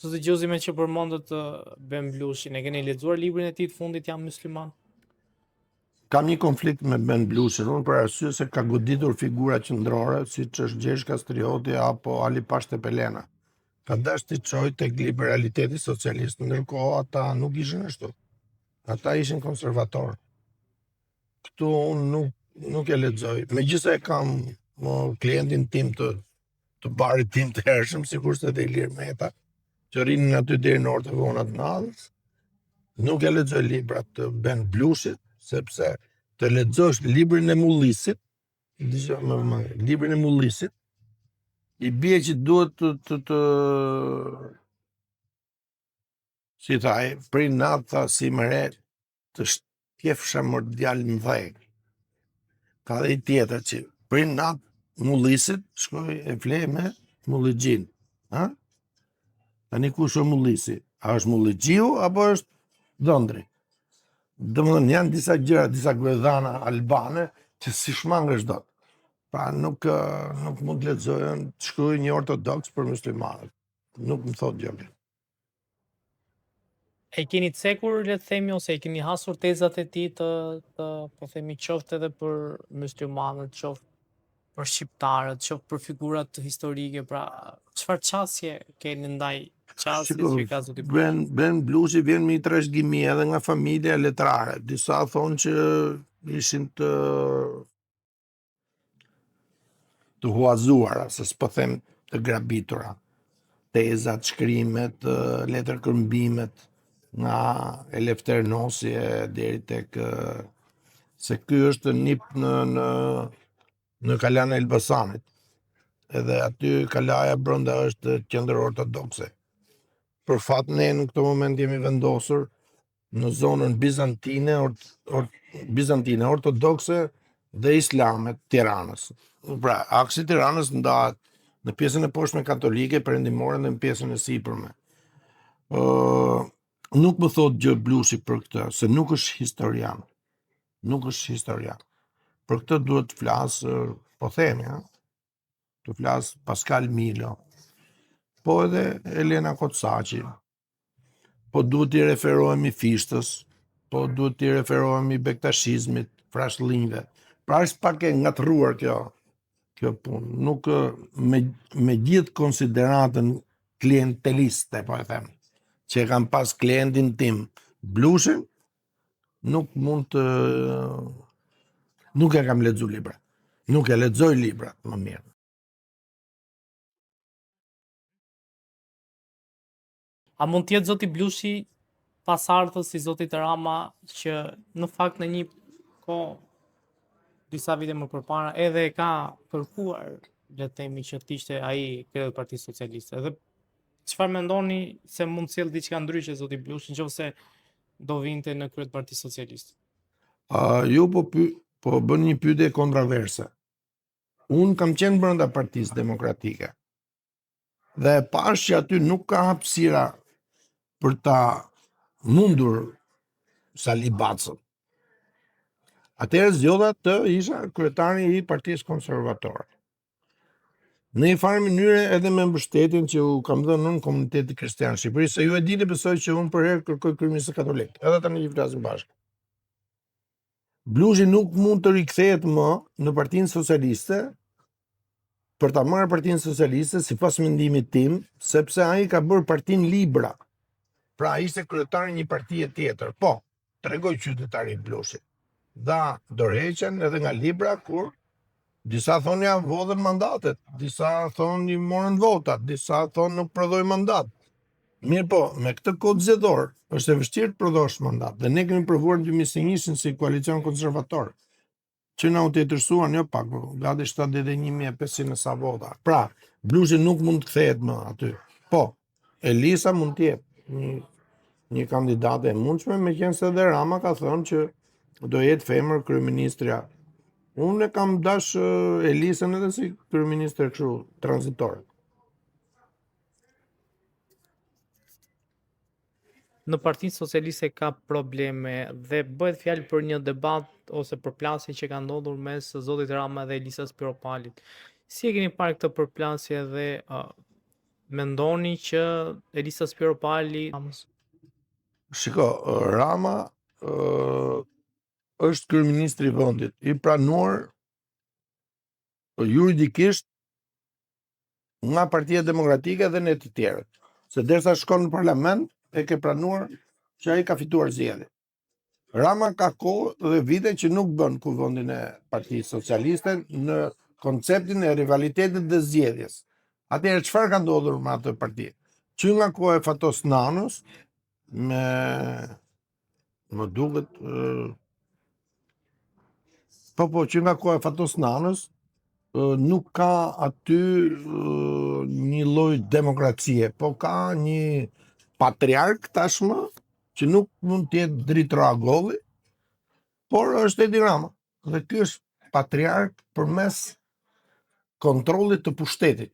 Zoti Gjozi me që përmendët Ben Blushin, e keni lexuar librin e tij të fundit Jam musliman? Kam një konflikt me Ben Blushin, unë për arsye se ka goditur figura qendrore, siç është Gjergj Kastrioti apo Ali Pashte Pelena. Ka dash të çojë tek liberaliteti socialist, ndërkohë ata nuk ishin ashtu. Ata ishin konservatorë. Këtu unë nuk e lexoj. Megjithëse e kam klientin tim të barit tim të hershëm, sikurse te Ilir Meta, që rinin aty deri në orët e vona të natës. Nuk e lexoj librat të Ben Blushit, sepse të lexosh librin e Mullisit, librin e Mullisit, i bie që duhet të si thaj, prej natë si më re, të shtjefsha më djalë më dhej. Ka dhe i tjetër që prej natë Mullisit, shkoj e flej me Mulligjin. Tani kush është Mullisi? A është Mulligjiu apo është Dondri? Domethënë janë disa gjëra, disa guedhana albane që si shmangësh dot. Pra nuk mund të lexojën, të shkruaj një ortodoks për muslimanët. Nuk më thot gjë. E keni cekur, le të themi, ose e keni hasur tezat e tij të po themi qoftë edhe për muslimanët, qoftë për shqiptarët, qoftë për figurat historike, pra çfarë çësje keni ndaj çësjes që ka zoti Blushi? Ben Blushi vjen me trashëgimi edhe nga familja letrare. Disa thonë që ishin të huazuara, se s'po them të grabitura. Tezat, shkrimet, letërkërmbimet nga Elefter Nosje deri tek se ky është nip në Kalan e Elbasanit. Edhe aty kalaja brenda është qendër ortodokse. Për fat ne në këtë moment jemi vendosur në zonën bizantine, ortodokse dhe islame të Tiranës. Pra, aksi Tiranës ndahet në pjesën e poshtme katolike, perëndimore dhe në pjesën e sipërme. Nuk më thot gjë Blushi për këtë, se nuk është historian. Nuk është historian. Për këtë duhet të flas, po themi, të flas Pascal Milo, po edhe Elena Kocaqi, po duhet t'i referohemi Fishtës, po duhet t'i referohemi Bektashizmit, Frashëllinjve. Pra është pak e ngatruar kjo punë. Nuk me gjithë konsideratën klienteliste, po e them, që e kam pas klientin tim Blushin, nuk e kam lexuar libra. Nuk e lexoj librat më mirë. A mund të jetë zoti Blushi pasardhës si zoti Rama, që në fakt në një kohë disa vite më përpara edhe e ka kërkuar, le të themi, që të ishte ai kryetar i Partisë Socialiste. Dhe çfarë mendoni se mund të sjellë diçka ndryshe zoti Blushi nëse do vinte në krye të Partisë Socialiste? Ju po bën një pyetje kontroverse. Unë kam qenë brenda Partisë Demokratike dhe e pash që aty nuk ka hapësira për ta mundur Sali Bacën. Atëherë zgjodha të isha kryetari i Partisë Konservatore. Në një farë mënyrë edhe me mbështetjen që u kam dhënë në komunitetin kristian Shqipërisë, se ju e dini besoj që unë për herë kërkoj kryeministër katolik. Edhe tani që flasim bashkë. Blushi nuk mund të rikthehet më në Partinë Socialiste për ta marrë Partinë Socialiste sipas mendimit tim, sepse ai ka bërë Partinë Libra. Pra ishte kryetari një partie tjetër. Po, tregoj qytetarit Blushi. Dha dorëheqjen edhe nga Libra kur disa thonë ja vodhen mandatet, disa thonë i morën votat, disa thonë nuk prodhoi mandat. Mirë po, me këtë kod zgjedhor është e vështirë të prodhosh mandat. Dhe ne kemi provuar në 2021 si koalicion konservator, që na u tetërsuan jo pak, gati 71.500 sa vota. Pra, Blushi nuk mund të kthehet më aty. Po, Elisa mund të jetë një kandidate e mundshme, meqense edhe Rama ka thënë që do jetë femër kryeministrja. Unë e kam dash Elisën edhe si kryeministër kështu tranzitore. Në Partinë Socialiste ka probleme dhe bëhet fjalë për një debat ose përplasje që ka ndodhur mes zotit Rama dhe Elisës Piropalit. Si e keni parë këtë përplasje dhe mendoni që Elisa Spiropali Shiko, Rama është kryeministri i vendit, i pranuar juridikisht nga Partia Demokratike dhe në të tjerët. Se derisa shkon në parlament, e ke pranuar që ai ka fituar zgjedhjet. Rama ka kohë dhe vite që nuk bën kuvendin e Partisë Socialiste në konceptin e rivalitetit dhe zgjedhjes. Atëherë çfarë ka ndodhur me atë parti? Që nga koha e Fatos Nanës, më duket që nga koha e Fatos Nanës nuk ka aty një lloj demokracie, po ka një patriark tashmë që nuk mund të jetë dritë por është Edi Rama. Dhe ky është patriark përmes kontrollit të pushtetit.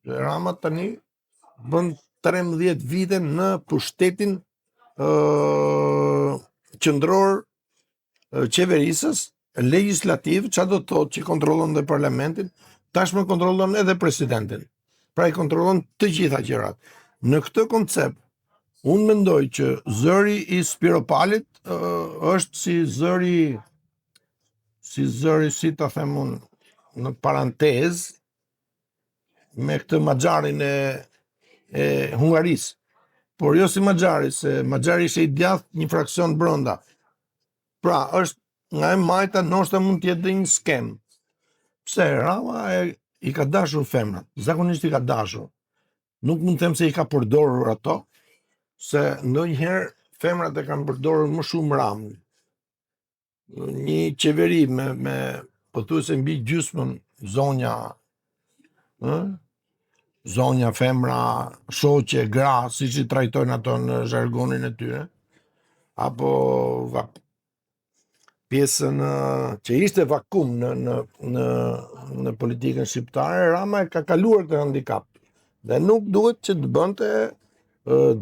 Rama tani bën 13 vite në pushtetin qendror qeverisës, legislativ, çfarë do të thotë që kontrollon dhe parlamentin, tashmë kontrollon edhe presidentin. Pra i kontrollon të gjitha gjërat. Në këtë koncept, unë mendoj që zëri i Spiropalit është si ta them unë, në parantezë, me këtë Maxharin e Hungarisë. Por jo si Maxhari, se Maxhari ishte i djathtë një fraksion brenda. Pra, është nga e majta ndoshta mund të jetë dhe një skem. Pse Rama i ka dashur femrat, zakonisht i ka dashur. Nuk mund të them se i ka përdorur ato, se ndonjëherë femrat e kanë përdorur më shumë Ramën. Një qeveri me pothuajse mbi gjysmën zonja, femra, shoqe, gra, siç i trajtojnë ato në zhargonin e tyre, apo pjesën që ishte vakum në politikën shqiptare, Rama e ka kaluar këtë handicap. Dhe nuk duhet që të bënte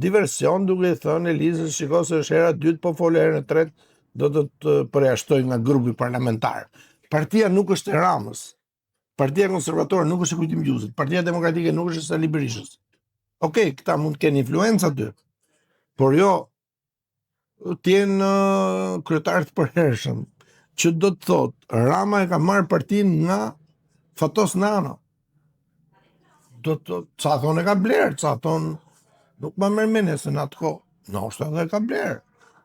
diversion duke i thënë Elizës, shiko se është hera e dytë, po fole herën e tretë, do të përjashtoj nga grupi parlamentar. Partia nuk është e Ramës. Partia konservatore nuk është e Kujtim Gjusit. Partia Demokratike nuk është e Sali Berishës. Okej, këta mund të kenë influencë aty, por jo t'jenë kryetar të përhershëm, që do të thotë Rama e ka marrë partinë nga Fatos Nano. Do të ca thonë e ka blerë, ca thonë nuk ma merr mendje se në atë kohë, ndoshta edhe e ka blerë.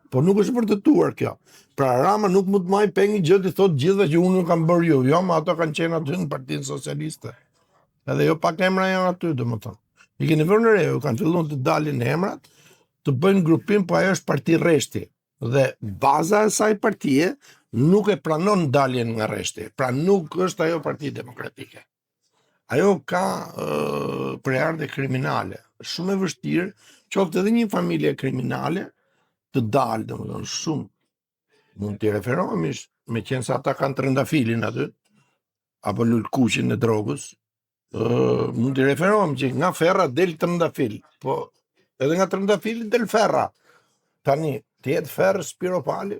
Po nuk është vërtetuar kjo. Pra Rama nuk mund të marrë pengi gjë të thotë gjithëve që unë nuk kam bërë ju, jo, ma ato kanë qenë aty në Partinë Socialiste. Edhe jo pak emra janë aty, domethënë. I keni vënë në re, kanë filluar të dalin emrat, të bëjnë grupim, po ajo është parti rreshti. Dhe baza e saj partie nuk e pranon daljen nga rreshti. Pra nuk është ajo Parti Demokratike. Ajo ka prejardhje kriminale. Shumë e vështirë, qoftë edhe një familje kriminale, të dalë, domethënë shumë. Mund t'i referohemi, me qenë se ata kanë trëndafilin aty, apo lulkuqin e drogës, mund t'i referohemi që nga Ferra del trëndafil, po edhe nga trëndafili del Ferra. Tani, të jetë Ferrë Spiropali,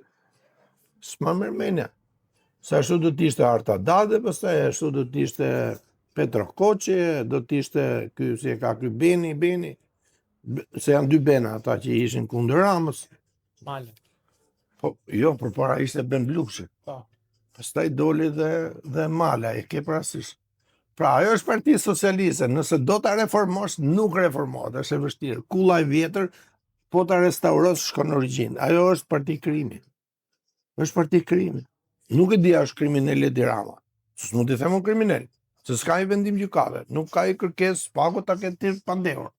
s'ma merr mendja. Se ashtu do t'ishte Arta Dade, pastaj ashtu do t'ishte Petro Koçi, do t'ishte ky si e ka ky Beni, se janë dy Bena ata që ishin kundër Ramës. Male. Po, jo, përpara ishte Ben Blushi. Po. Pastaj doli dhe Mala, e ke parasysh. Pra, ajo është Parti Socialiste, nëse do ta reformosh, nuk reformohet, është e vështirë. Kulla e vjetër, po ta restaurosh, shkon në origjinë. Ajo është parti krimi. Është parti krimi. Nuk e di a është kriminal Edi Rama. S'mund t'i them unë kriminal, se s'ka i vendim gjykate, nuk ka i kërkesë pagu ta ketë tirë pandehur,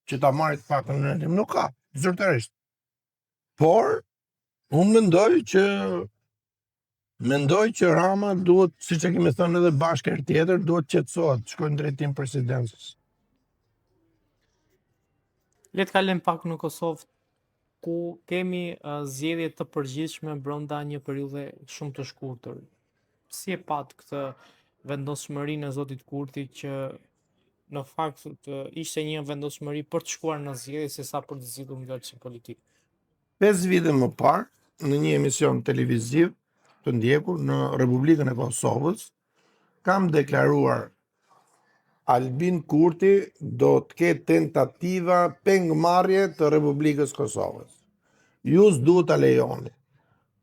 që ta marrit pakën në rendim, nuk ka, zyrtarisht. Por, unë mendoj që Rama duhet, siç e kemi thënë edhe bashkë herë tjetër, duhet qetësohet, shkojnë drejtim presidencës. Le të kalojmë pak në Kosovë, ku kemi zgjedhje të përgjithshme brenda një periudhe shumë të shkurtër. Si e pat këtë vendosmërinë e zotit Kurti që në fakt ishte një vendosmëri për të shkuar në zgjedhje sesa për të zgjidhur një vlerësim politik. 5 vite më parë, në një emision televiziv të ndjekur në Republikën e Kosovës, kam deklaruar Albin Kurti do të ketë tentativa pengmarrje të Republikës Kosovës. Ju s'duhet ta lejoni.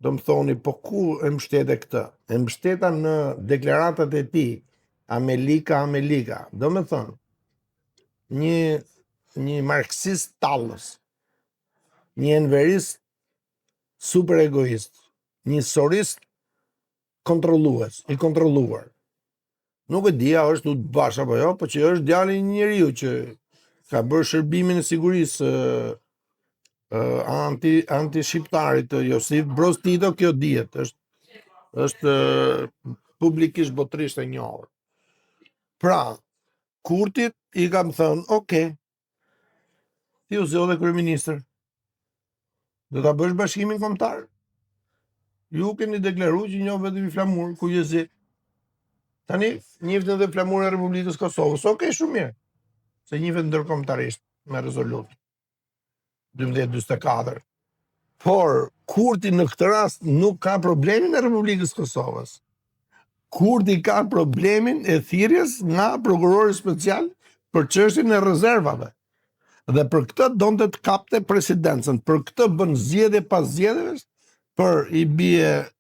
Do më thoni, po ku e mbështete këtë? E mbështeta në deklaratat e tij, Amelika. Do më thonë, një marksist tallës, një enverist super egoist, një sorist kontrollues, i kontrolluar. Nuk e dia është u bash apo jo, po që është djali i një njeriu që ka bërë shërbimin e sigurisë anti-shqiptarit të Josip Broz Tito, kjo dihet, është publikisht botërisht e njohur. Pra, Kurtit i kam thënë, okay, ti u zgjodhe kryeministër. Do ta bësh bashkimin kombëtar? Ju keni deklaruar që njoh vetëm i flamur, kujtësi. Tani njihni edhe flamurin e Republikës Kosovës. Okej, shumë mirë. Se njihet ndërkombëtarisht me rezolut 1244. Por Kurti në këtë rast nuk ka problemin e Republikës Kosovës. Kurti ka problemin e thirrjes nga prokurori special për çështjen e rezervave. Dhe për këtë donte të kapte presidencën. Për këtë bën zgjedhje pas zgjedhjeve, për i bie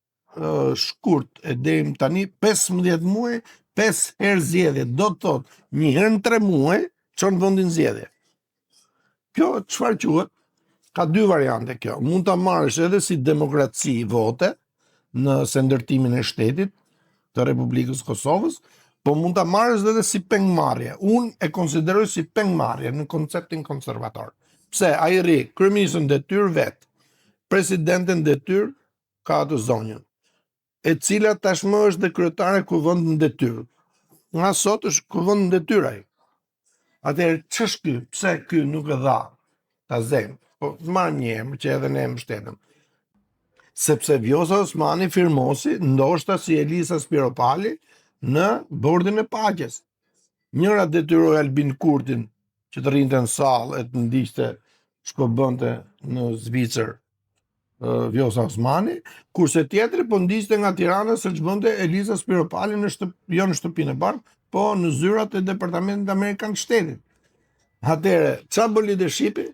shkurt e deri tani 15 muaj, 5 herë zgjedhje. Do të thotë, një herë në 3 muaj çon vendin zgjedhje. Kjo çfarë quhet? Ka dy variante kjo. Mund ta marrësh edhe si demokraci vote në ndërtimin e shtetit të Republikës Kosovës, po mund ta marrësh edhe si pengmarrje. Unë e konsideroj si pengmarrje në konceptin konservator. Pse ai rri kryeministën detyrë vet, presidenten detyrë ka atë zonjën, e cila tashmë është dhe kryetare kuvend në detyrë. Nga sot është kuvend në detyrë ai. Atëherë ç'është ky? Pse ky nuk e dha ta zem? Po marr një emër që edhe ne e mbështetëm. Sepse Vjosa Osmani firmosi, ndoshta si Elisa Spiropali, në bordin e paqes. Njëra detyroi Albin Kurtin që të rrinte në sallë e të ndiqte ç'po bënte në Zvicër Vjosa Osmani, kurse tjetri po ndiqte nga Tirana se ç'bënte Elisa Spiropali jo në shtëpinë e bardhë, po në zyrat e Departamentit Amerikan të Shtetit. Atëherë, ç'a bën leadershipi?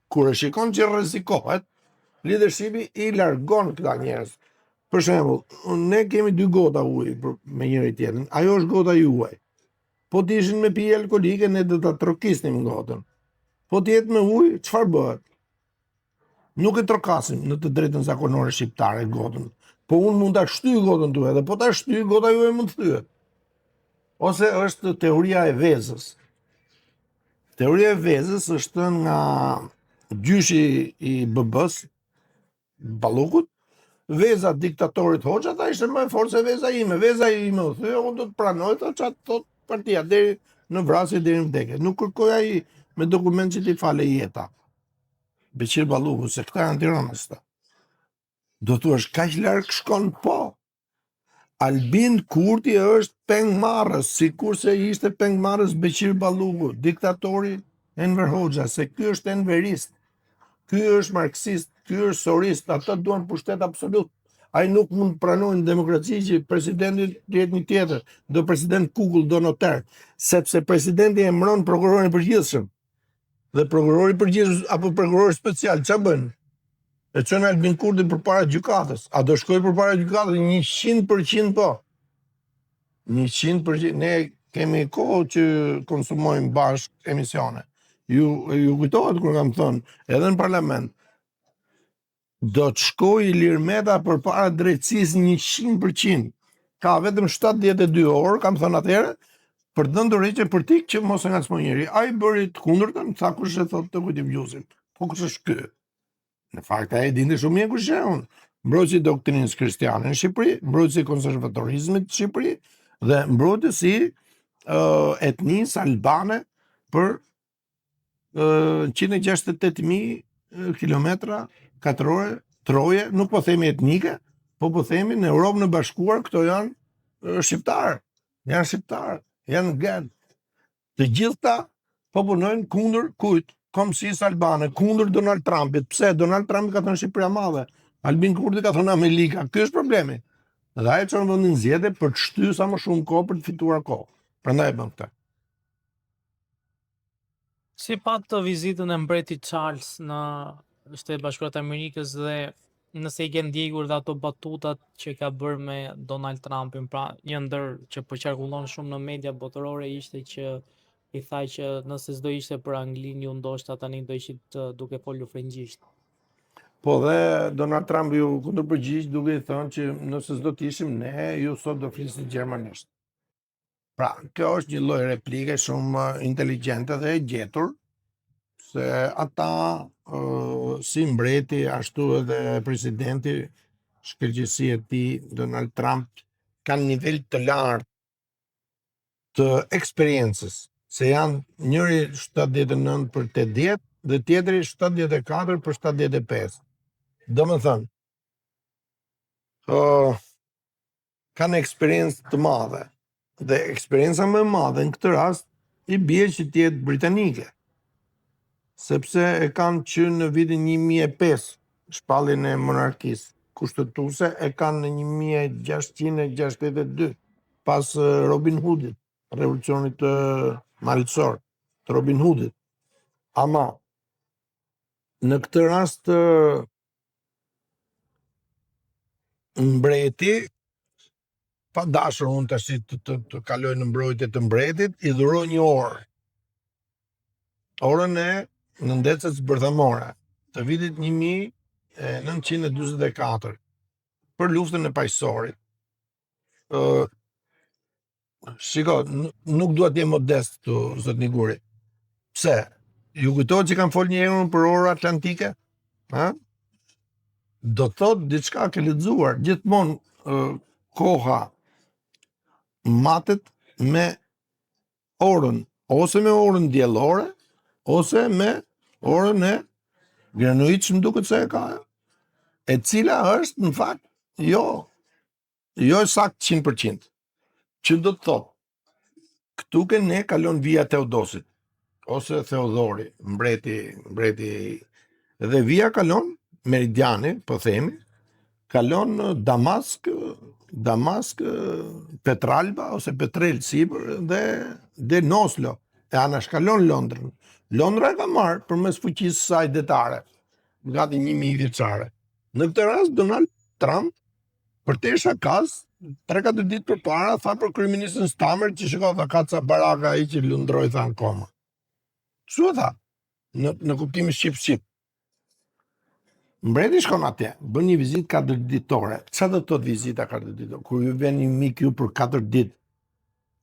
Kur e shikon që rrezikohet, leadershipi i largon këta njerëz. Për shembull, ne kemi 2 gota ujë me njëri tjetrin. Ajo është gota juaj. Po të ishin me pije alkolike, ne do ta trokisnim gotën. Po të jetë me ujë, çfarë bëhet? Nuk e trokasim në të drejtën zakonore shqiptare gotën. Po unë mund ta shtyj gotën tuaj, edhe po ta shtyj gota juaj mund të thyet. Ose është teoria e vezës. Teoria e vezës është nga gjyshi i BB-s, Ballukut. Veza diktatorit Hoxha, ta ishte më e fortë se veza ime. Veza ime u thye, unë do të pranoj të çat thot partia deri në vrasje deri në vdekje. Nuk kërkoj ai me dokument që ti fale jeta. Beqir Balluku, se këta janë Tiranës ta. Do thuash kaq larg shkon, po. Albin Kurti është pengmarrës, sikurse ishte pengmarrës Beqir Balluku, diktatori Enver Hoxha, se ky është enverist. Ky është marksist, ky është sorist, ata duan pushtet absolut. Ai nuk mund të pranojnë demokraci që presidenti të jetë një tjetër, do president kukull, do notar, sepse presidenti emëron prokurorin e përgjithshëm. Dhe prokurori i përgjithshëm apo prokurori special ç'a bën? E çon Albin Kurtin përpara gjykatës. A do shkojë përpara gjykatës? 100% po. 100%. Ne kemi kohë që konsumojmë bashkë emisione. Ju kujtohet kur kam thënë, edhe në parlament, do të shkojë Ilir Meta përpara drejtësisë 100%. Ka vetëm 72 orë, kam thënë atëherë, për dhënë dorëheqje për tik që mos e ngacmoj njëri. Ai bëri të kundërtën, tha kush e thotë të kujtim gjusin. Po kush është ky? Në fakt ai dinte shumë mirë kush është. Mbrojtësi i doktrinës kristiane në Shqipëri, mbrojtësi i konservatorizmit në Shqipëri dhe mbrojtësi etnisë albane për 168.000 kilometra katrore, troje, nuk po themi etnike, po themi në Europën e Bashkuar, këto janë shqiptarë, janë gen. Të gjitha po punojnë kundër kujt? Kombësisë albane, kundër Donald Trumpit. Pse? Donald Trump ka thënë Shqipëria madhe. Albin Kurti ka thënë Amelika. Ky është problemi. Dhe ai çon vendin zgjedhje për të shtyr sa më shumë kohë për të fituar kohë. Prandaj bën këtë. Si patë vizitën e mbretit Charles në Shtetet Bashkuara të Amerikës dhe nëse i ke ndjekur dhe ato batutat që ka bërë me Donald Trumpin, pra një ndër që po qarkullon shumë në media botërore ishte që i tha që nëse s'do ishte për Anglinë, ju ndoshta tani do ishit duke folur frëngjisht. Po dhe Donald Trump ju kundërpërgjigj duke i thënë që nëse s'do të ishim ne, ju sot do flisni gjermanisht. Pra, kjo është një lloj replike shumë inteligjente dhe e gjetur, se ata si mbreti, ashtu edhe presidenti, shkëlqësia e tij Donald Trump kanë nivel të lartë të eksperiencës, se janë njëri 79 për 80 dhe tjetri 74 për 75. Do më thënë, kanë eksperiencë të madhe, dhe eksperienca më e madhe në këtë rast i bie që tjetë britanike, sepse e kanë që në vitin 2005, shpalljen e monarkisë kushtetuese e kanë në 1662, pas Robin Hoodit, revolucionit malësor të Robin Hoodit. Ama, në këtë rast mbreti, pa dashur unë tash të kaloj në mbrojtje të mbretit, i dhuroi një orë. Orën e nëndecës bërthamore të vitit 1944 për luftën e paqësorit. Shiko, nuk dua të jem modest këtu, zot Niguri. Pse? Ju kujtohet që kanë folë një herë për orë atlantike? Ha? Do thot diçka ke lexuar, gjithmonë koha matet me orën, ose me orën diellore, ose me orën e Greenwich, më duket se e ka, e cila është në fakt jo sakt 100%. Që do të thot, këtu ke ne kalon via Teodosit, ose Theodori, mbreti, dhe via kalon Meridiani, po themi, kalon Damask, Petralba ose Petrel sipër dhe Oslo, e anashkalon Londrën. Londra e ka marrë përmes fuqisë saj detare, gati 1000 vjeçare. Në këtë rast Donald Trump, për te shakas, 3-4 ditë përpara tha për kryeministrin Stamer që shiko tha ka ca baraka ai që lundroi tha akoma. Çu tha? Në kuptimin shqip. Mbreti shkon atje, bën një vizitë 4 ditore. Çfarë do të thotë vizita 4 ditore? Kur ju vjen një mik ju për 4 ditë,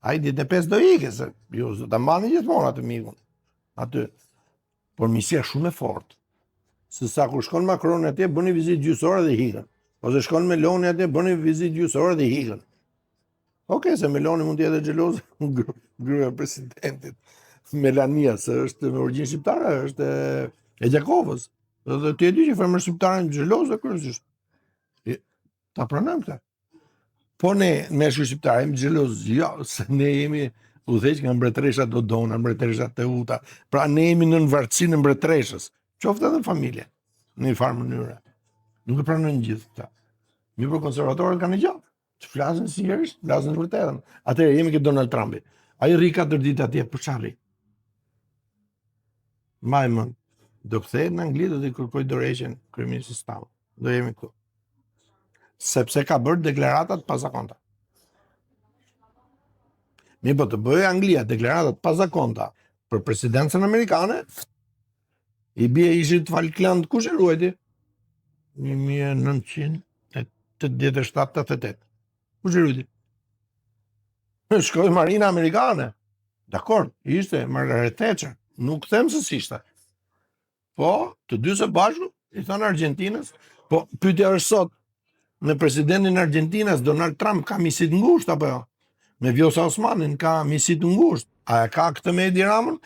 ai ditën e 5 do ikë, se ju do ta mbani gjithmonë atë mikun. Aty. Por misia shumë e fortë. Se sa kur shkon Macron atje, bën një vizitë gjysore dhe hikën. Ose shkon Meloni atje, bën një vizitë gjysore dhe hikën. Okej, se Meloni mund të jetë xheloz gruaja e presidentit. Melania, se është me origjinë shqiptare, është e Gjakovës. Dhe ti e di që femër shqiptare në xheloze kryesisht. Ta pranojmë këtë. Po ne me shqiptare jemi xheloz, jo, se ne jemi udhëheq nga mbretëresha Dodona, mbretëresha Teuta. Pra ne jemi në varësinë e mbretëreshës. Qoftë edhe familje, në një farë mënyre. Nuk e pranojnë gjithë këta. Mi për konservatorët kanë gjallë. Që flasin seriozisht, flasin të vërtetën. Atëherë jemi ke Donald Trumpi. Ai rri 4 ditë atje, për çfarë rri? Majmën, do kthehet në Angli do të kërkoj dorëheqjen kryeministit Stamer. Do jemi këtu. Sepse ka bërë deklarata të pazakonta. Mi po të bëjë Anglia deklaratat pazakonta për presidencën amerikane, i bie ishit Falkland kush e ruajti? 1987-88. Kush e ruajti? Shkoi Marina amerikane. Dakor, ishte Margaret Thatcher. Nuk them se s'ishte. Po, të dy së bashku, i thonë Argentinës, po pyetja është sot, me presidentin e Argentinës, Donald Trump ka misit ngushtë apo jo? Me Vjosa Osmanin ka misit ngushtë. A e ka këtë me Edi Ramën?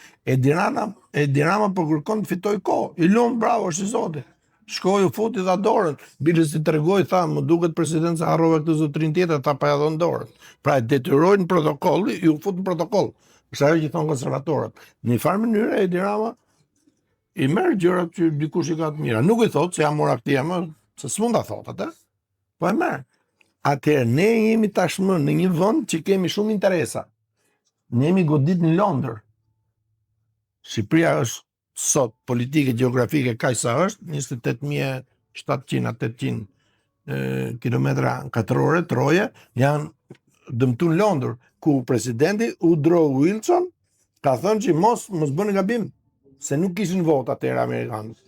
Edi Rama po kërkon të fitoj kohë. I lum bravo, është i zoti. Shkoi u futi dha dorën. Bile si tregoi tha, më duket presidenca harrova këtë zotrin tjetër, ta pa ja dhënë dorën. Pra e detyrojnë protokolli, ju fut në protokoll. Është ajo që thon konservatorët. Në një farë mënyrë Edi Rama i merr gjërat që dikush i ka të mira. Nuk i thot se jam mora këtia më, se s'mund ta thot atë. Po e merr. Atëherë ne jemi tashmë në një vend që kemi shumë interesa. Ne jemi godit në Londër. Shqipëria është sot politike gjeografike kaq sa është, 28.700-800 kilometra katrore, troje, janë dëmtu në Londër, ku presidenti Woodrow Wilson ka thënë që mos bëni gabim, se nuk kishin votë atëherë amerikanët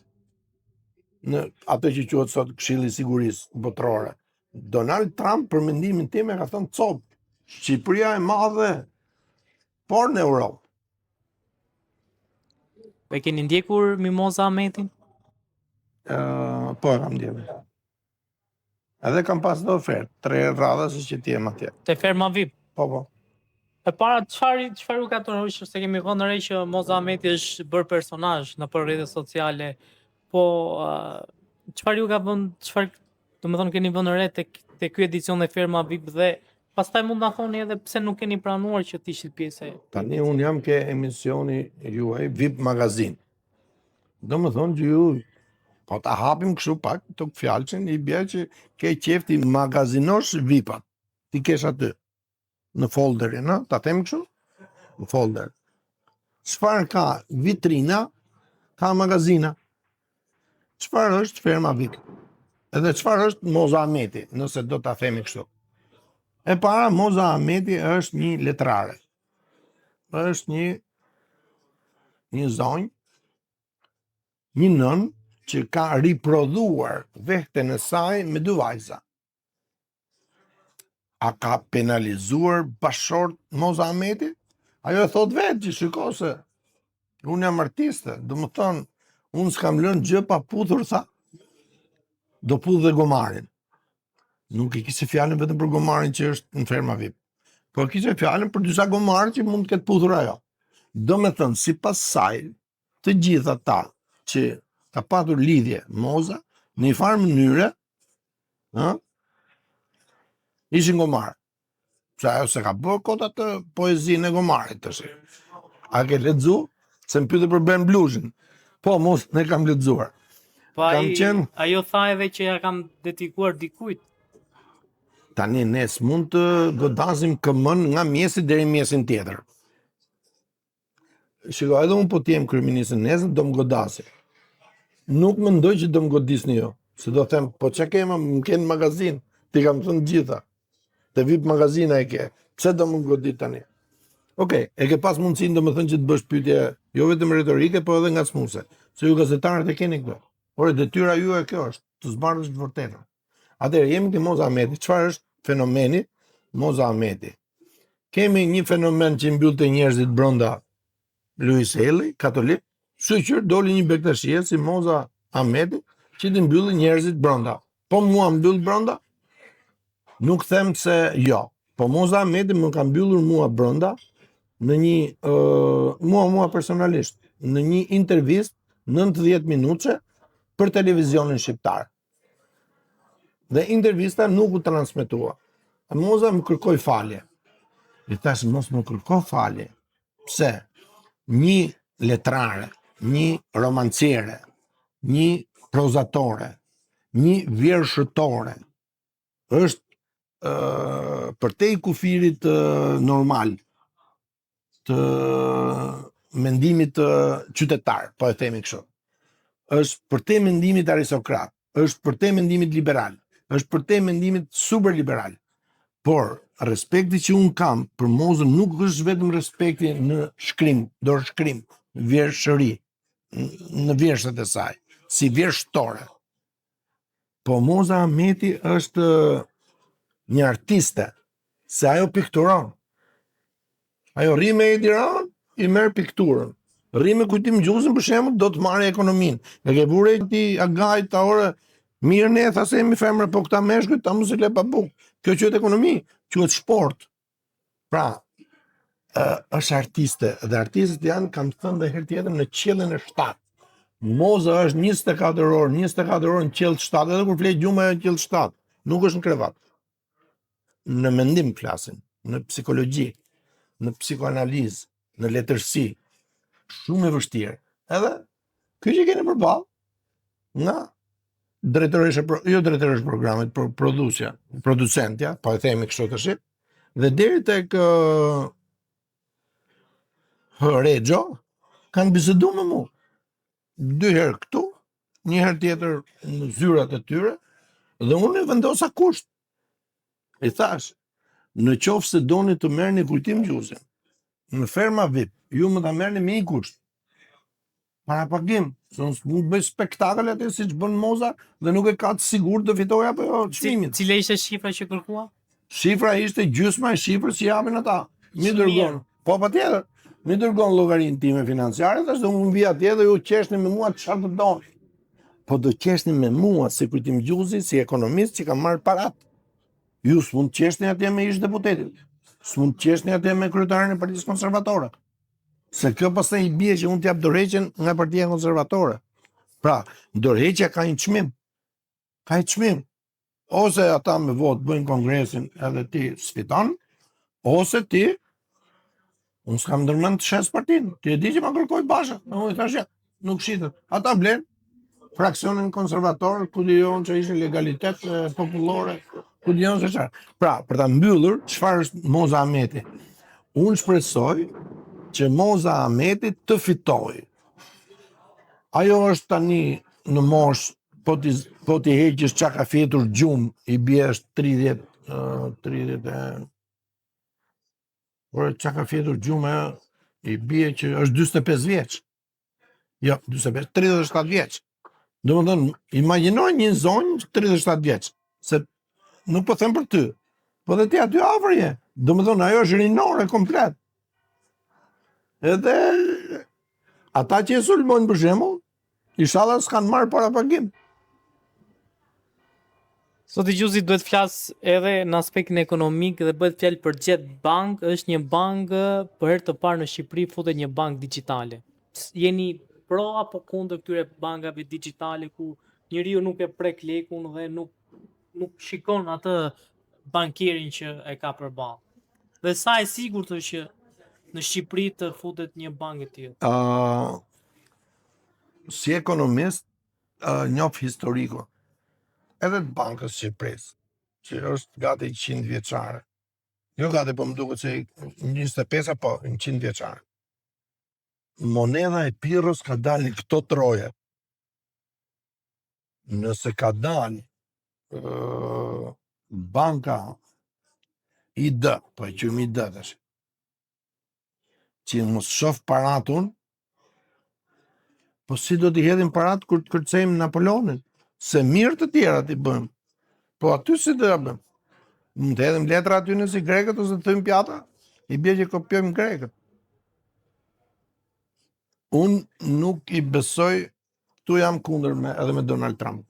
në atë që quhet sot Këshilli i Sigurisë Botërore. Donald Trump, për mendimin tim, e ka thënë cop, Shqipëria e madhe, por në Europë. Po e keni ndjekur Mimoza Ahmetin? Po e kam ndjekur. Edhe kam pas dhe ofertë, 3 radha si që t'jem atje. Te ferma VIP. Po. E para çfarë u ka tërhequr se kemi vënë re që Moza Ahmeti është bërë personazh në për rrjetet sociale. Po çfarë ju ka vënë, domethënë keni vënë re te ky edicion e ferma VIP dhe pastaj mund na thoni edhe pse nuk keni pranuar që të ishit pjesë. Tani unë jam ke emisioni juaj VIP Magazin. Domethënë që ju po ta hapim kështu pak të fjalçin, i bie që ke qef ti magazinosh VIP-at. Ti kesh aty në folderin, ëh, ta them kështu? Në folder. Çfarë ka vitrina, ka magazina. Çfarë është ferma VIP? Edhe çfarë është Moza Ahmeti, nëse do ta themi kështu. E para, Moza Ahmeti është një letrare. Është një zonjë, një nën që ka riprodhuar vehten e saj me 2 vajza. A ka penalizuar bashkëshort Moza Ahmeti? Ajo e thot vetë që shiko se unë jam artiste, do më thonë, unë s'kam lënë gjë pa puthur, tha, do puth dhe gomarin. Nuk i kishte fjalën vetëm për gomarin që është në ferma VIP, por kishte fjalën për disa gomarë që mund të ketë puthur ajo. Do me thënë, sipas saj, të gjitha ta që ka patur lidhje Moza, në një farë mënyre, ishin gomarë. Se ajo se ka bërë kota të poezinë e gomarit të shi. A ke lexu? Se më pyete për Ben Blushin. Po, mos ne kam lexuar. Po ajo tha edhe që ja kam dedikuar dikujt. Tani ne s'mund të godasim këmën nga mjesi deri mjesin tjetër. Shiko, edhe unë po t'jem kryeministër nesër, do më godasi. Nuk mendoj që do më godisni jo. Se do them, po që kema, më kenë magazin, ti kam thënë gjitha. Te VIP magazina e ke. Pse do më godit tani? Okej, e ke pas mundësin do më thënë që të bësh pyetje jo vetëm retorike, po edhe nga smuse. Se ju gazetarët e keni këto. Ore, detyra ju e kjo është, të zbardhësh të vërtetën. Atëherë, jemi te Moza Ahmeti. Çfarë është fenomeni Moza Ahmeti? Kemi një fenomen që mbyllte njerëzit brenda Luis Helli, katolik, shqyr doli një bektashie si Moza Ahmeti që të mbylli njerëzit brenda. Po mua mbyll brenda? Nuk them se jo. Po Moza Ahmeti më ka mbyllur mua brenda në një mua personalisht në një intervistë 90 minutëshe për televizionin shqiptar. Dhe intervista nuk u transmetua. Moza më kërkoi falje. I thash mos më kërko falje. Pse? Një letrare, një romanciere, një prozatore, një vjershëtore është përtej kufirit normal të mendimit qytetar, po e themi kështu. Është përtej mendimit aristokrat, është përtej mendimit liberal, është përtej mendimit superliberal. Por respekti që unë kam për Mozën nuk është vetëm respekti në shkrim, dorë shkrim, vjershëri, në vjershet e saj, si vjershtore. Po Moza Ahmeti është një artiste, se ajo pikturon. Ajo rri me Edi Ramën, i merr pikturën. Rri me Kujtim Gjusin, për shembull, do të marrë ekonominë. E ke burë ti agaj ta ore mirë ne thasemi femra, po këta meshkujt ta mos e le pa buk. Kjo quhet ekonomi, quhet sport. Pra, është artiste dhe artistët janë, kam thënë dhe herë tjetër, në qiellin e 7. Moza është 24 orë në qiell 7, edhe kur flet gjumë në qiell 7, nuk është në krevat. Në mendim flasin, në psikologji, në psikoanalizë, në letërsi, shumë e vështirë. Edhe kjo që keni përballë nga drejtoresha programit, producentja, po e themi kështu tash, dhe deri tek Rexho, kanë bisedu me mu. 2 herë këtu, 1 herë tjetër në zyrat e tyre, dhe unë e vendosa kusht. I thash, në qoftë se doni të merrni kujtim gjuzi, në ferma VIP, ju më ta merrni me 1 kusht. Para pagim, se unë s'mund bëj spektakël atë siç bën Moza dhe nuk e ka të sigurt të fitoj apo jo çmimin. Cila ishte shifra që kërkua? Shifra ishte gjysma e shifrës që japin ata. Mi Shumë dërgon. mirë. Po patjetër. Mi dërgon llogarinë time financiare, tash do unë vi atje dhe ju qeshni me mua çfarë të doni. Po do qeshni me mua si kujtim gjuzi, si ekonomist që kam marrë parat. Ju s'mund qeshni atje me ish deputetit. S'mund qeshni atje me kryetarin e Partisë Konservatore. Se kjo pastaj i bie që unë t'jap dorëheqjen nga Partia Konservatore. Pra, dorëheqja ka një çmim. Ka një çmim. Ose ata me votë bëjnë kongresin edhe ti sfiton, ose ti, unë s'kam ndërmend të shes partinë, ti e di që ma kërkoj Basha, unë i thash ja, nuk shitet. Ata blen fraksionin konservator, ku dijon që ishte legalitet popullore, ku dijon se çfarë. Pra, për ta mbyllur, çfarë është Moza Ahmeti? Unë shpresoj që Moza Ahmeti të fitojë. Ajo është tani në moshë, po ti heqësh çka ka fjetur gjumë, i bie është 30 por çka ka fjetur gjumë, i bie që është 45 vjeç. Jo, 45, 37 vjeç. Domethënë, imagjino një zonjë 37 vjeç, se nuk po them për ty, po dhe ti aty afër je. Domethënë, ajo është rinore komplet. Edhe ata që e sulmojnë për shembull, inshallah s'kan marrë para pagim. Sot i gjuzi duhet flas edhe në aspektin ekonomik dhe bëhet fjalë për Jet Bank, është një bankë për herë të parë në Shqipëri futet një bankë digjitale. Jeni pro apo kundër këtyre bankave digjitale ku njeriu nuk e prek lekun dhe nuk shikon atë bankierin që e ka përballë? Dhe sa e sigurt është që në Shqipëri të futet një bankë e tillë? Si ekonomist, njoh historikun edhe të bankës Shqipërisë, që është gati 100 vjeçare. Jo gati, po më duket se 25 po 100 vjeçare. Monedha e Pirrës ka dalë në këto troje. Nëse ka dalë banka ID, po e quajmë ID tash, që mos shoh paratun, po si do t'i hedhin parat kur të kërcejmë Napoleonin? Se mirë të tjera t'i bëjmë. Po aty si do ja bëjmë? Mund të hedhim letra aty në si grekët ose të thëjmë pjata? I bie që kopjojmë grekët. Unë nuk i besoj, tu jam kundër edhe me Donald Trump.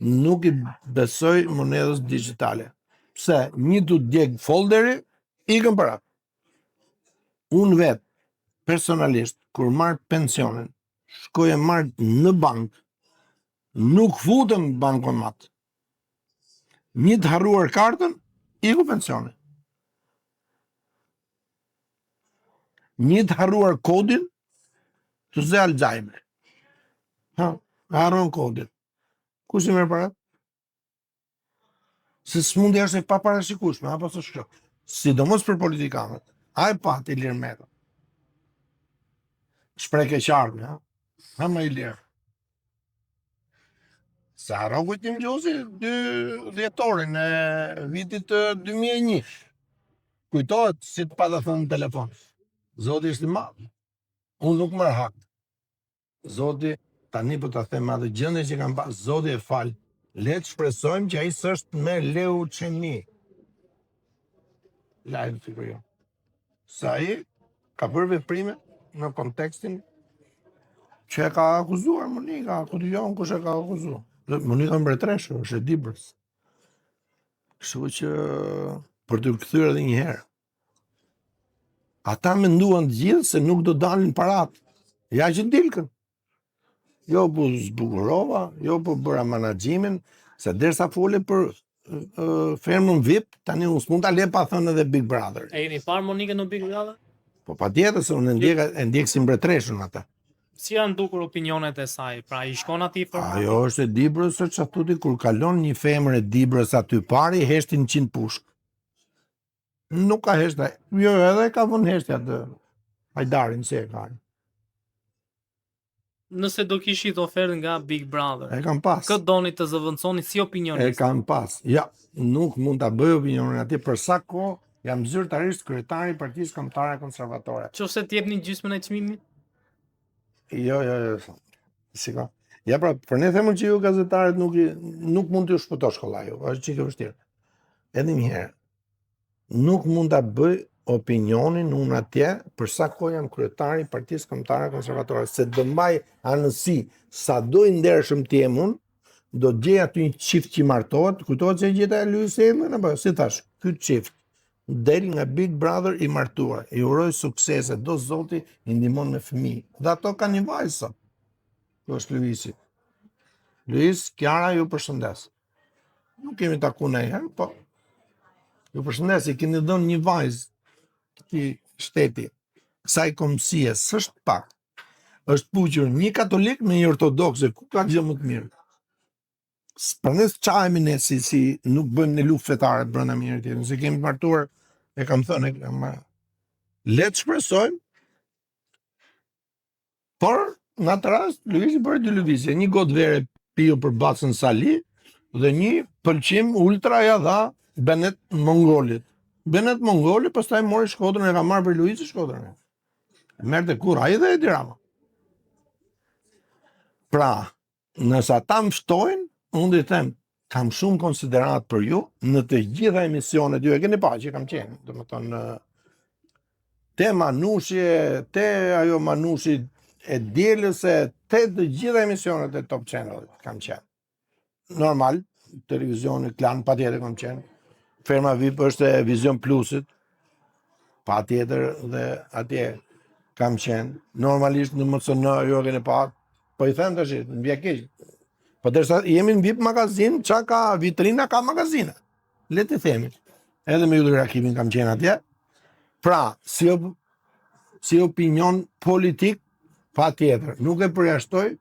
Nuk i besoj monedhës digjitale. Pse një du djeg folderi, ikën parat. Unë vetë, personalisht, kur marr pensionin, shkoj e marr në bankë, nuk futem bankomat. Një të harruar kartën, iku pensioni. Një të harruar kodin, të zë Alzheimer. Harron kodin. Kush i merr parat? Se smundja është e paparashikueshme, apo s'është kjo? Sidomos për politikanët. Ai pat Ilir Meta. Shpreh keqardhje, ha? Ha më Ilir. Se harron kujtim gjuzi 2 dhjetorin e vitit 2001. Kujtohet si të pata thënë në telefon. Zoti është i madh. Unë nuk marr hak. Zoti, tani po ta them atë gjendje që kam pas, Zoti e fal. Le të shpresojmë që ai s'është me leucemi. Lajm sigurisht. Sa ai ka bërë veprime në kontekstin që e ka akuzuar Monika, ku dijon kush e ka akuzuar. Monika Mbretreshu, është e Dibrës. Kështu që për të kthyer edhe një herë. Ata menduan të gjithë se nuk do dalin parat. Ja që dilkën. Jo po zbukurova, jo po bëra menaxhimin, se derisa fole për fermën VIP, tani unë s'mund ta le pa thënë edhe Big Brother. E jeni parë Monikën në Big Brother? Po patjetër se unë e ndjek si Mbretreshun ata. Si janë dukur opinionet e saj? Pra i shkon atij format? Ajo është e Dibrës, që atuti kur kalon një femër e Dibrës aty pari, heshtin 100 pushk. Nuk ka heshta. Jo, edhe ka vënë heshtja të Hajdarin, se e ka. Nëse do kishit ofertë nga Big Brother, E kam pas. këtë doni të zëvendësoni si E opinionist? kam pas. Ja, nuk mund ta bëj opinionin atje për sa kohë jam zyrtarisht kryetari i Partisë Kombëtare Konservatore. Qofse t'jepni gjysmën e çmimit? Jo. Shiko. Ja pra, për ne themën që ju gazetarët nuk mund t'ju shpëtosh kollaju, është çike vështirë. Edhe një herë, nuk mund ta bëj opinionin unë atje për sa kohë jam kryetari i Partisë Kombëtare Konservatore, se do mbaj anësi sa do i ndershëm të jem unë, do të gjej aty një çift që martohet, kujtohet se gjeta e Luis Edmund apo si thash, ky çift del nga Big Brother i martuar, i uroj suksese, do Zoti i ndihmon me fëmijë. Dhe ato kanë një vajzë sot. Kjo është Luisi. Luis, Kiara, ju përshëndes. Nuk kemi taku ndonjëherë, po ju përshëndes, i keni dhënë një vajzë këtij shteti, kësaj kombësie, s'është pak. Është puqur një katolik me një ortodokse, ku ka gjë më të mirë? Për ne çajemi ne si nuk bëjmë ne luftë fetare brenda njëri tjetrit. Se kemi martuar, e kam thënë, le të shpresojmë. Por në atë rast Luisi bëri dy lëvizje, një gotë vere piu për Bacën Sali dhe një pëlqim ultra ja dha Benet Mongolit. Benet Mongoli pastaj mori Shkodrën, e ka marrë për Luisi Shkodrën. Merrte kur ai dhe Edi Rama. Pra, nëse ata më ftojnë, unë do të them, kam shumë konsiderat për ju në të gjitha emisionet, ju e keni pa që kam qenë, domethënë te Manushi, te ajo Manushi e dielës, te të gjitha emisionet e Top Channel kam qenë. Normal, televizioni Klan patjetër kam qenë. Ferma VIP është e Vision Plusit, patjetër dhe atje kam qenë. Normalisht në MCN ju e keni pa, po i them tash, më vjen keq. Po derisa jemi në VIP magazin, qa ka vitrina, ka magazina. Le të themi. Edhe me Ylli Rakimin kam qenë atje. Pra, si opinion politik, pa tjetër. Nuk e përjashtoj,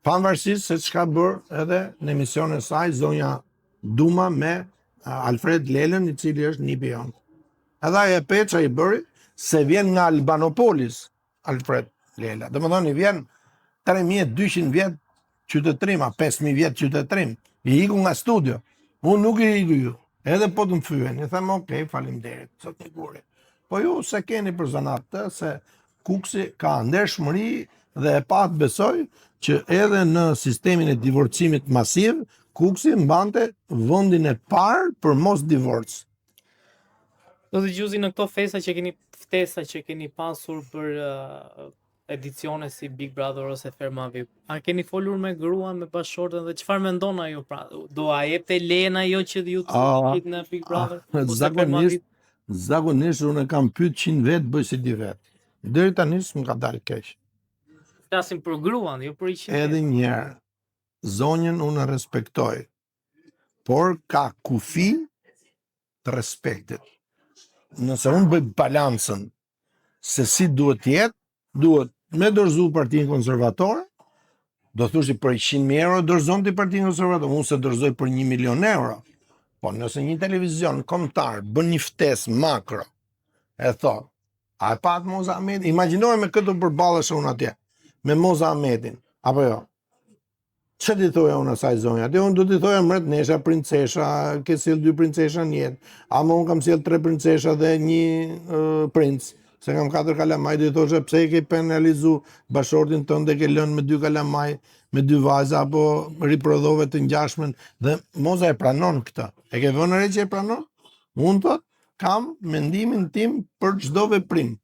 pavarësisht se çka bërë edhe në emisionin e saj, zonja Duma me Alfred Lelën, i cili është nipi jonë. Edhe ajo e peça i bëri, se vjen nga Albanopolis, Alfred Lela. Domethënë i vjen 3200 vjet qytetërim, 5000 vjet qytetërim. I iku nga studio. Unë nuk i iku ju. Edhe po të më fyen, i them okej, faleminderit, sot një guri. Po ju se keni për zanat të, se Kuksi ka ndershmëri dhe e pat besoj që edhe në sistemin e divorcimit masiv, Kuksi mbante vendin e parë për mos divorc. Do të gjuzi në këto ftesa që keni pasur për edicione si Big Brother ose Ferma VIP. A keni folur me gruan, me bashkëshorten dhe çfarë mendon ajo pra? Do a jepte lejen ajo që ju të shkit në Big Brother? Zakonisht unë kam pyet 100 vet, bëj si di vet. Deri tani s'm ka dalë keq. Flasim për gruan, jo për 100 vet. Edhe një herë, zonjën unë respektoj, por ka kufi të respektit. Nëse unë bëj balancën se si duhet jetë, duhet me dorëzu Partinë Konservatore, do thushi për 100.000 euro dorëzon ti Partinë Konservatore, unë se dorëzoj për 1 milion euro. Po nëse një televizion kombëtar bën një ftesë makro, e thot, a e pat Moza Ahmedin? Imagjinoj me këtë përballesh unë atje, me Moza Ahmedin, apo jo? Që t'i thoja unë asaj zonja? Atje unë do t'i thoja mret nesha princesha, ke sjell 2 princesha në jetë, ama unë kam sjell 3 princesha dhe 1 princ, se kam 4 kalamaj, do i thoshe pse e ke penalizu bashortin tënd dhe ke lënë me 2 kalamaj, me 2 vajza, apo riprodhove të ngjashmen, dhe Moza e pranon këtë. E ke vënë re që e pranon? Unë thot, kam mendimin tim për çdo veprim.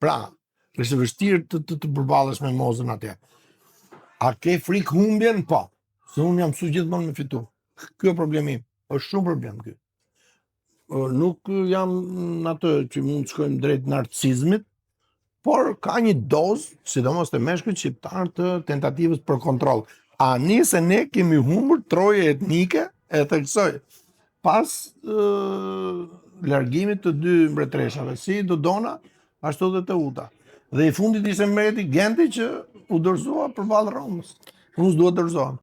Pra, është vështirë të përballesh me Mozën atje. A ke frikë humbjen? Po. Se unë jam mësuar gjithmonë me fitu. Ky është problemi im. Është shumë problem ky. Nuk jam në atë që mund të shkojmë drejt narcisizmit, por ka një dozë, sidomos të meshkujt shqiptar, të tentativës për kontroll. Ani se ne kemi humbur troje etnike, e theksoj, pas largimit të 2 mbretreshave, si Dodona, ashtu dhe Teuta. Dhe i fundit ishte mbreti Genti që u dorëzua përballë Romës. Unë s'dua dorëzohem.